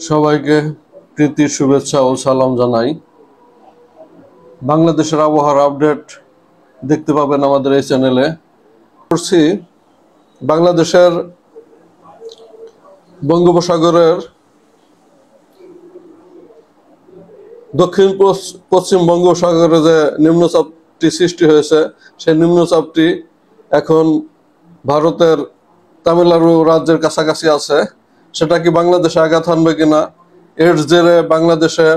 সবাইকে প্রীতি শুভেচ্ছা ও সালাম জানাই। বাংলাদেশের আবহাওয়ার আপডেট দেখতে পাবেন আমাদের এই চ্যানেলে। করছি বাংলাদেশের বঙ্গোপসাগরের দক্ষিণ পশ্চিম বঙ্গোপসাগরে যে নিম্নচাপটি সৃষ্টি হয়েছে, সেই নিম্নচাপটি এখন ভারতের তামিলনাড়ু রাজ্যের কাছাকাছি আছে। সেটা কি বাংলাদেশে আঘাত হানবে কিনা, এর জেরে বাংলাদেশে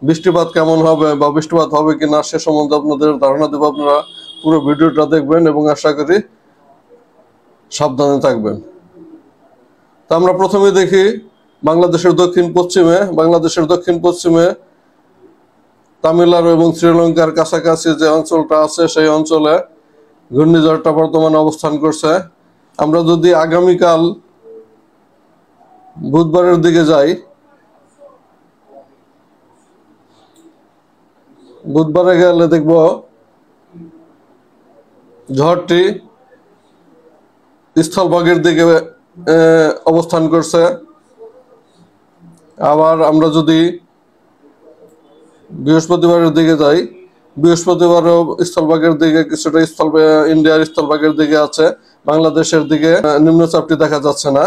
বৃষ্টিপাত কেমন হবে বা বৃষ্টিপাত হবে কিনা সে সম্বন্ধে আপনাদের ধারণা দেব। আপনারা পুরো ভিডিওটা দেখবেন এবং আশা করি সাবধানে থাকবেন। তা আমরা প্রথমে দেখি বাংলাদেশের দক্ষিণ পশ্চিমে তামিলনাড়ু এবং শ্রীলঙ্কার কাছাকাছি যে অঞ্চলটা আছে, সেই অঞ্চলে ঘূর্ণিঝড়টা বর্তমানে অবস্থান করছে। আমরা যদি আগামীকাল বুধবারের দিকে যাই, বুধবারে গেলে দেখব ঝড়টি স্থলভাগের দিকে অবস্থান করছে। আবার আমরা যদি বৃহস্পতিবারের দিকে যাই, বৃহস্পতিবারও স্থলভাগের দিকে কিছুটা ইন্ডিয়ার স্থলভাগের দিকে আছে, বাংলাদেশের দিকে নিম্নচাপটি দেখা যাচ্ছে না।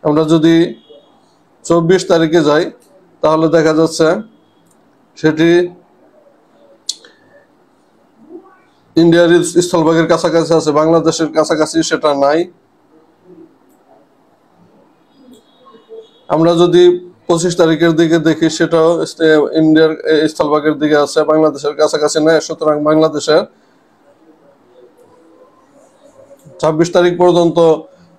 আমরা যদি 24 তারিখে যাই তাহলে দেখা যাচ্ছে সেটি ইন্ডিয়ার স্থলভাগের কাছাকাছি আছে, বাংলাদেশের কাছাকাছি সেটা নাই। আমরা যদি 25 তারিখের দিকে দেখি, সেটাও ইন্ডিয়ার স্থলভাগের দিকে আছে, বাংলাদেশের কাছাকাছি নাই। সুতরাং বাংলাদেশের 26 তারিখ পর্যন্ত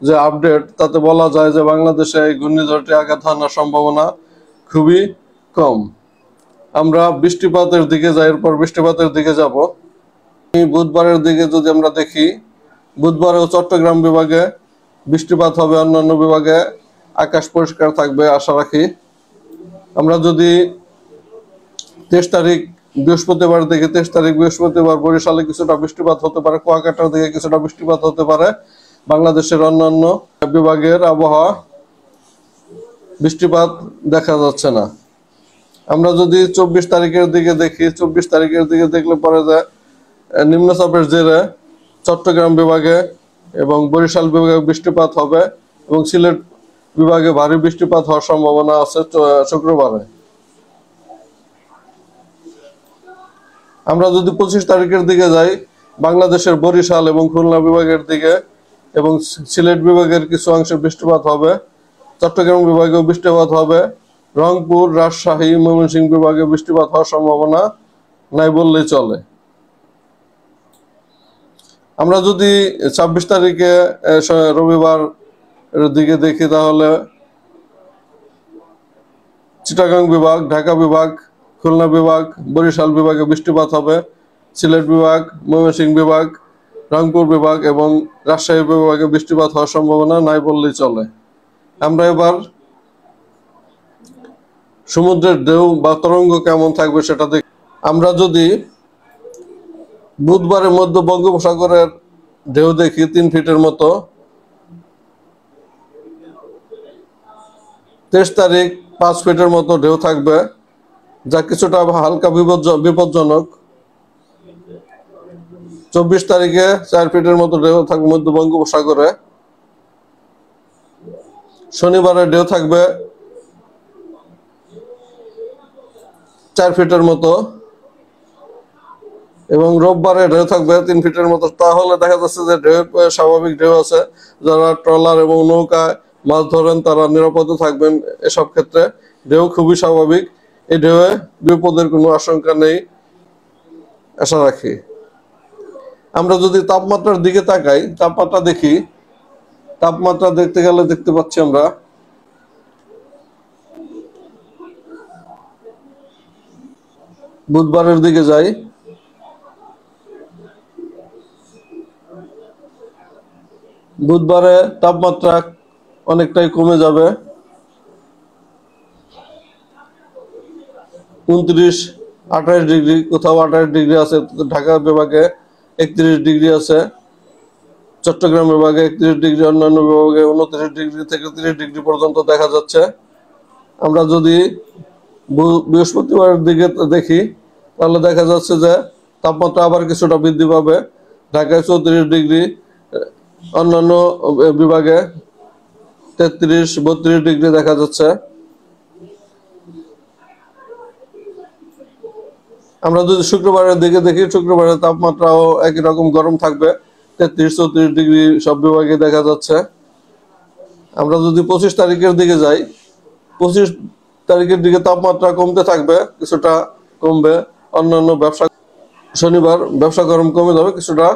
যে আপডেট, তাতে বলা যায় যে বাংলাদেশে এই ঘূর্ণিঝড়টি আঘাত হানার সম্ভাবনা খুবই কম। আমরা বৃষ্টিপাতের দিকে যাই, এরপর বৃষ্টিপাতের দিকে যাব। বুধবারের দিকে যদি আমরা দেখি, বুধবারেও চট্টগ্রাম বিভাগে বৃষ্টিপাত হবে, অন্যান্য বিভাগে আকাশ পরিষ্কার থাকবে আশা রাখি। আমরা যদি 23 তারিখ বৃহস্পতিবার দেখি, 23 তারিখ বৃহস্পতিবার বরিশালে কিছুটা বৃষ্টিপাত হতে পারে, কুয়াকাটার দিকে কিছুটা বৃষ্টিপাত হতে পারে। বাংলাদেশের অন্যান্য বিভাগের আবহাওয়া বৃষ্টিপাত দেখা যাচ্ছে না। আমরা যদি 24 তারিখের দিকে দেখি, 24 তারিখের দিকে দেখলে পরে যে নিম্নচাপের জেরে চট্টগ্রাম বিভাগে এবং বরিশাল বিভাগে বৃষ্টিপাত হবে এবং সিলেট বিভাগে ভারী বৃষ্টিপাত হওয়ার সম্ভাবনা আছে শুক্রবারে। আমরা যদি 25 তারিখের দিকে যাই, বাংলাদেশের বরিশাল এবং খুলনা বিভাগের দিকে এবং সিলেট বিভাগের কিছু অংশে বৃষ্টিপাত হবে, চট্টগ্রাম বিভাগেও বৃষ্টিপাত হবে, রংপুর, রাজশাহী, ময়মনসিংহ বিভাগে বৃষ্টিপাত হওয়ার সম্ভাবনা নাই বললেই চলে। আমরা যদি 26 তারিখে রবিবার দিকে দেখি, তাহলে চিটাগাং বিভাগ, ঢাকা বিভাগ, খুলনা বিভাগ, বরিশাল বিভাগে বৃষ্টিপাত হবে, সিলেট বিভাগ, ময়মনসিংহ বিভাগ, রংপুর বিভাগ এবং রাজশাহী বিভাগে বৃষ্টিপাত হওয়ার সম্ভাবনা নাই বললেই চলে। আমরা এবার সমুদ্রের ঢেউ বা তরঙ্গ কেমন থাকবে সেটা দেখি। আমরা যদি বুধবারের মধ্যে বঙ্গোপসাগরের ঢেউ দেখি 3 ফিটের মতো, 23 তারিখ 5 ফিটের মতো ঢেউ থাকবে, যা কিছুটা হালকা বিপজ্জনক। 24 তারিখে 4 ফিটের মতো ঢেউ থাকবে মধ্য বঙ্গোপসাগরে। শনিবারে ঢেউ থাকবে 4 ফিটের মতো এবং রোববারে ঢেউ থাকবে 3 ফিটের মতো। তাহলে দেখা যাচ্ছে যে ঢেউ স্বাভাবিক ঢেউ আছে। যারা ট্রলার এবং নৌকায় মাছ ধরেন তারা নিরাপদে থাকবেন। এসব ক্ষেত্রে ঢেউ খুবই স্বাভাবিক, এই ঢেউয়ে বিপদের কোনো আশঙ্কা নেই আশা রাখি। আমরা যদি তাপমাত্রার দিকে তাকাই, তাপমাত্রা দেখি, তাপমাত্রা দেখতে গেলে দেখতে পাচ্ছি আমরা বুধবারের দিকে যাই, বুধবারে তাপমাত্রা অনেকটাই কমে যাবে, 29-28 ডিগ্রি, কোথাও 28 ডিগ্রি আছে, ঢাকা বিভাগে 31 ডিগ্রি আছে, চট্টগ্রাম বিভাগে 31 ডিগ্রি, অন্যান্য বিভাগে 29 ডিগ্রি থেকে 30 ডিগ্রি পর্যন্ত দেখা যাচ্ছে। আমরা যদি বৃহস্পতিবারের দিকে দেখি তাহলে দেখা যাচ্ছে যে তাপমাত্রা আবার কিছুটা বৃদ্ধি পাবে। ঢাকায় 34 ডিগ্রি, অন্যান্য বিভাগে 33-32 ডিগ্রি দেখা যাচ্ছে। আমরা যদি শুক্রবারের দিকে দেখি, শুক্রবারের তাপমাত্রাও একই রকম গরম থাকবে, 33-34 ডিগ্রি সব বিভাগে দেখা যাচ্ছে। আমরা যদি 25 তারিখের দিকে যাই, 25 তারিখের দিকে তাপমাত্রা কমতে থাকবে, কিছুটা কমবে। অন্যান্য শনিবার ব্যবসা গরম কমে যাবে, কিছুটা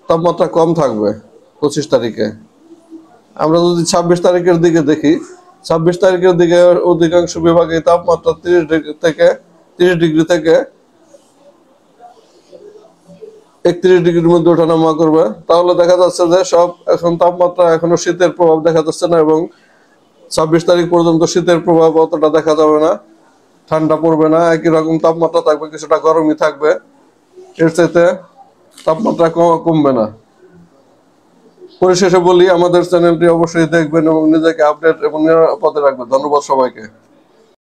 তাপমাত্রা কম থাকবে 25 তারিখে। আমরা যদি 26 তারিখের দিকে দেখি, 26 তারিখের দিকে অধিকাংশ বিভাগে তাপমাত্রা 30 ডিগ্রি থেকে 31 ডিগ্রির মধ্যে ওঠানামা করবে। তাহলে দেখা যাচ্ছে যে এখন তাপমাত্রা এখনো শীতের প্রভাব দেখা যাচ্ছে না, এবং 26 তারিখ পর্যন্ত শীতের প্রভাব অতটা দেখা যাবে না, ঠান্ডা পড়বে না, একই রকম তাপমাত্রা থাকবে, কিছুটা গরমই থাকবে, এর চাইতে তাপমাত্রা কমবে না। পরিশেষে বলি, আমাদের চ্যানেলটি অবশ্যই দেখবেন এবং নিজেকে আপডেট এবং নিরাপদে রাখবেন। ধন্যবাদ সবাইকে।